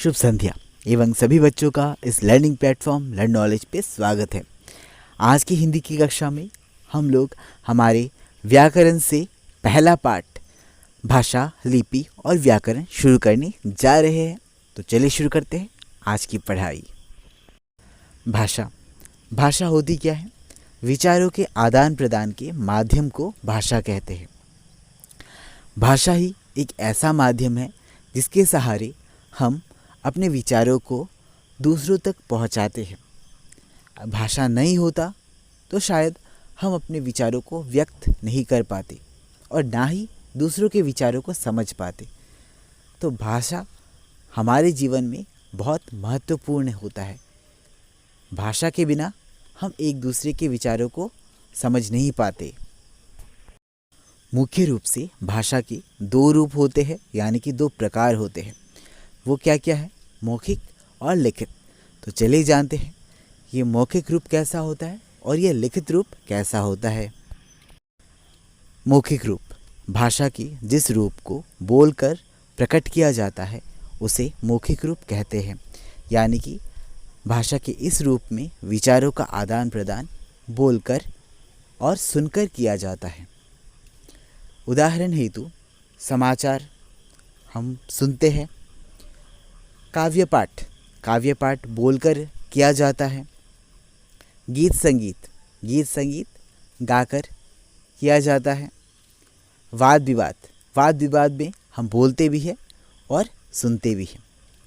शुभ संध्या एवं सभी बच्चों का इस लर्निंग प्लेटफॉर्म लर्न नॉलेज पे स्वागत है। आज की हिंदी की कक्षा में हम लोग हमारे व्याकरण से पहला पाठ भाषा, लिपि और व्याकरण शुरू करने जा रहे हैं। तो चलिए शुरू करते हैं आज की पढ़ाई। भाषा भाषा होती क्या है? विचारों के आदान प्रदान के माध्यम को भाषा कहते हैं। भाषा ही एक ऐसा माध्यम है जिसके सहारे हम अपने विचारों को दूसरों तक पहुंचाते हैं। भाषा नहीं होता तो शायद हम अपने विचारों को व्यक्त नहीं कर पाते और ना ही दूसरों के विचारों को समझ पाते। तो भाषा हमारे जीवन में बहुत महत्वपूर्ण होता है। भाषा के बिना हम एक दूसरे के विचारों को समझ नहीं पाते। मुख्य रूप से भाषा के दो रूप होते हैं, यानी कि दो प्रकार होते हैं। वो क्या क्या है? मौखिक और लिखित। तो चलिए जानते हैं ये मौखिक रूप कैसा होता है और ये लिखित रूप कैसा होता है। मौखिक रूप भाषा के जिस रूप को बोलकर प्रकट किया जाता है उसे मौखिक रूप कहते हैं। यानी कि भाषा के इस रूप में विचारों का आदान प्रदान बोलकर और सुनकर किया जाता है। उदाहरण हेतु समाचार हम सुनते हैं, काव्य पाठ बोलकर किया जाता है। गीत संगीत गाकर किया जाता है। वाद विवाद में हम बोलते भी हैं और सुनते भी हैं।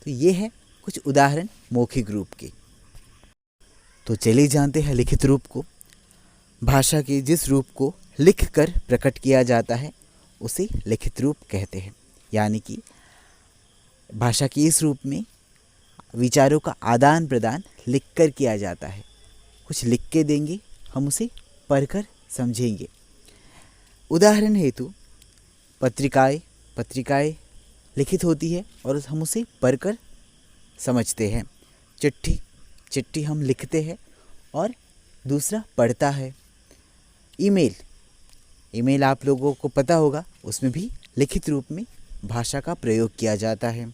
तो ये है कुछ उदाहरण मौखिक रूप के। तो चलिए जानते हैं लिखित रूप को। भाषा के जिस रूप को लिखकर प्रकट किया जाता है उसे लिखित रूप कहते हैं। यानी कि भाषा के इस रूप में विचारों का आदान प्रदान लिखकर किया जाता है। कुछ लिख के देंगे, हम उसे पढ़कर समझेंगे। उदाहरण हेतु पत्रिकाएं लिखित होती है और हम उसे पढ़कर समझते हैं। चिट्ठी हम लिखते हैं और दूसरा पढ़ता है। ईमेल आप लोगों को पता होगा, उसमें भी लिखित रूप में भाषा का प्रयोग किया जाता है।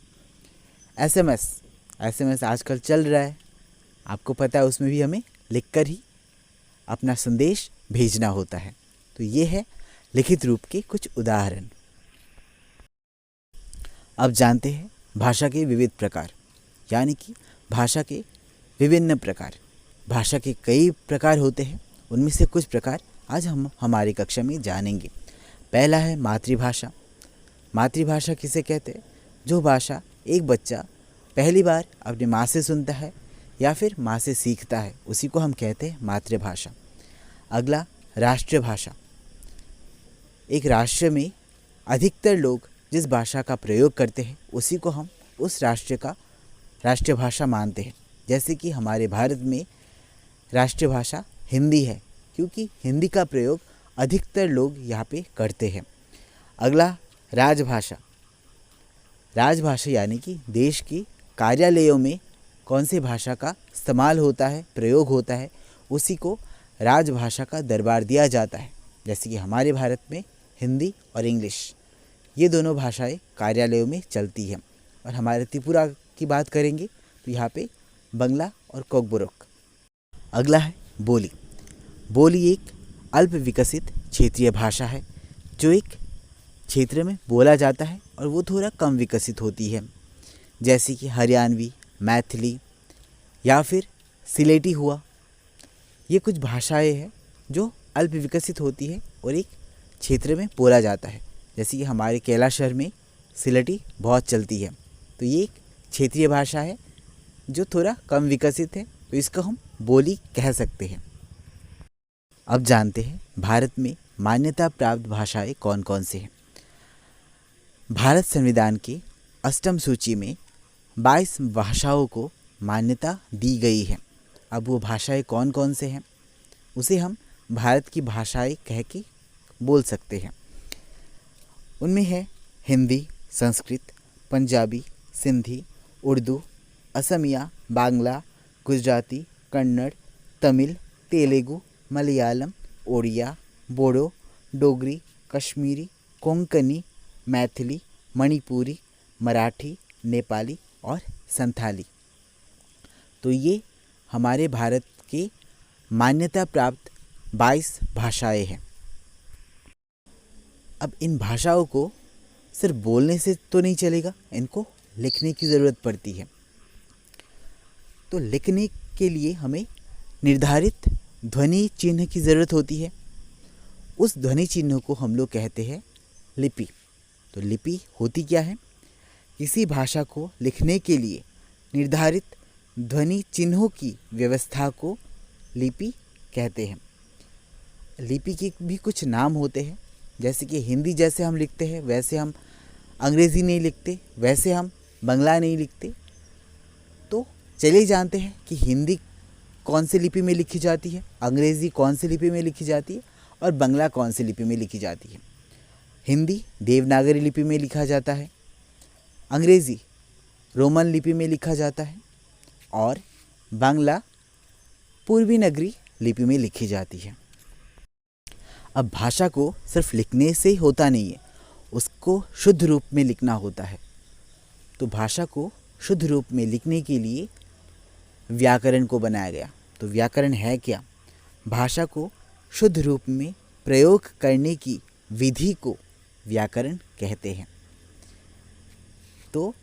एसएमएस आजकल चल रहा है, आपको पता है, उसमें भी हमें लिखकर ही अपना संदेश भेजना होता है। तो ये है लिखित रूप के कुछ उदाहरण। अब जानते हैं भाषा के विविध प्रकार, यानी कि भाषा के विभिन्न प्रकार। भाषा के कई प्रकार होते हैं, उनमें से कुछ प्रकार आज हम हमारी कक्षा में जानेंगे। पहला है मातृभाषा। मातृभाषा किसे कहते हैं? जो भाषा एक बच्चा पहली बार अपनी माँ से सुनता है या फिर माँ से सीखता है, उसी को हम कहते हैं मातृभाषा। अगला राष्ट्रीय भाषा। एक राष्ट्र में अधिकतर लोग जिस भाषा का प्रयोग करते हैं उसी को हम उस राष्ट्र का राष्ट्रीय भाषा मानते हैं। जैसे कि हमारे भारत में राष्ट्रीय भाषा हिंदी है, क्योंकि हिंदी का प्रयोग अधिकतर लोग यहाँ पे करते हैं। अगला राजभाषा यानी कि देश की कार्यालयों में कौन सी भाषा का इस्तेमाल होता है, प्रयोग होता है, उसी को राजभाषा का दरबार दिया जाता है। जैसे कि हमारे भारत में हिंदी और इंग्लिश, ये दोनों भाषाएं कार्यालयों में चलती हैं। और हमारे त्रिपुरा की बात करेंगे तो यहाँ पे बंगला और कोकबोरोक। अगला है बोली एक अल्प विकसित क्षेत्रीय भाषा है जो एक क्षेत्र में बोला जाता है और वो थोड़ा कम विकसित होती है। जैसे कि हरियाणवी, मैथिली या फिर सिलेटी हुआ। ये कुछ भाषाएं हैं जो अल्प विकसित होती है और एक क्षेत्र में बोला जाता है। जैसे कि हमारे कैलाश शहर में सिलेटी बहुत चलती है। तो ये एक क्षेत्रीय भाषा है जो थोड़ा कम विकसित है, तो इसको हम बोली कह सकते हैं। अब जानते हैं भारत में मान्यता प्राप्त भाषाएं कौन कौन से हैं। भारत संविधान की अष्टम सूची में 22 भाषाओं को मान्यता दी गई है। अब वो भाषाएं कौन कौन से हैं उसे हम भारत की भाषाएं कह के बोल सकते हैं। उनमें है हिंदी, संस्कृत, पंजाबी, सिंधी, उर्दू, असमिया, बांग्ला, गुजराती, कन्नड़, तमिल, तेलुगु, मलयालम, ओडिया, बोडो, डोगरी, कश्मीरी, कोंकणी, मैथिली, मणिपुरी, मराठी, नेपाली और संथाली। तो ये हमारे भारत की मान्यता प्राप्त 22 भाषाएं हैं। अब इन भाषाओं को सिर्फ बोलने से तो नहीं चलेगा, इनको लिखने की ज़रूरत पड़ती है। तो लिखने के लिए हमें निर्धारित ध्वनि चिन्ह की ज़रूरत होती है। उस ध्वनि चिन्ह को हम लोग कहते हैं लिपि। तो लिपि होती क्या है? किसी भाषा को लिखने के लिए निर्धारित ध्वनि चिन्हों की व्यवस्था को लिपि कहते हैं। लिपि के भी कुछ नाम होते हैं, जैसे कि हिंदी जैसे हम लिखते हैं वैसे हम अंग्रेज़ी नहीं लिखते, वैसे हम बांग्ला नहीं लिखते। तो चलिए जानते हैं कि हिंदी कौन सी लिपि में लिखी जाती है, अंग्रेज़ी कौन सी लिपि में लिखी जाती है और बांग्ला कौन सी लिपि में लिखी जाती है। हिंदी देवनागरी लिपि में लिखा जाता है, अंग्रेज़ी रोमन लिपि में लिखा जाता है और बांग्ला पूर्वी नगरी लिपि में लिखी जाती है। अब भाषा को सिर्फ लिखने से होता नहीं है, उसको शुद्ध रूप में लिखना होता है। तो भाषा को शुद्ध रूप में लिखने के लिए व्याकरण को बनाया गया। तो व्याकरण है क्या? भाषा को शुद्ध रूप में प्रयोग करने की विधि को व्याकरण कहते हैं। तो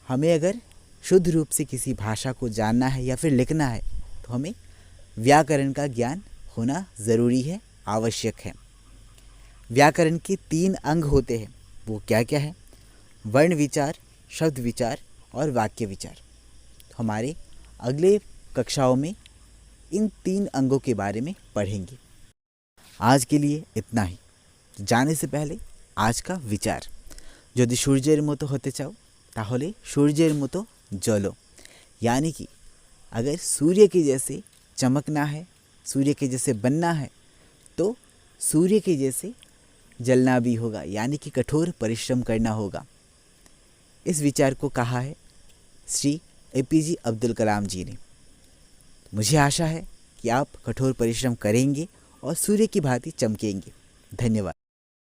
हमें अगर शुद्ध रूप से किसी भाषा को जानना है या फिर लिखना है तो हमें व्याकरण का ज्ञान होना ज़रूरी है, आवश्यक है। व्याकरण के 3 अंग होते हैं, वो क्या क्या है? वर्ण विचार, शब्द विचार और वाक्य विचार। हमारे अगले कक्षाओं में इन 3 अंगों के बारे में पढ़ेंगे। आज के लिए इतना ही। जाने से पहले आज का विचार, यदि सूर्येर मतो होते चाओ ताहले सूर्येर मतो जलो। यानी कि अगर सूर्य के जैसे चमकना है, सूर्य के जैसे बनना है तो सूर्य के जैसे जलना भी होगा, यानी कि कठोर परिश्रम करना होगा। इस विचार को कहा है श्री APJ अब्दुल कलाम जी ने। मुझे आशा है कि आप कठोर परिश्रम करेंगे और सूर्य की भांति चमकेंगे। धन्यवाद।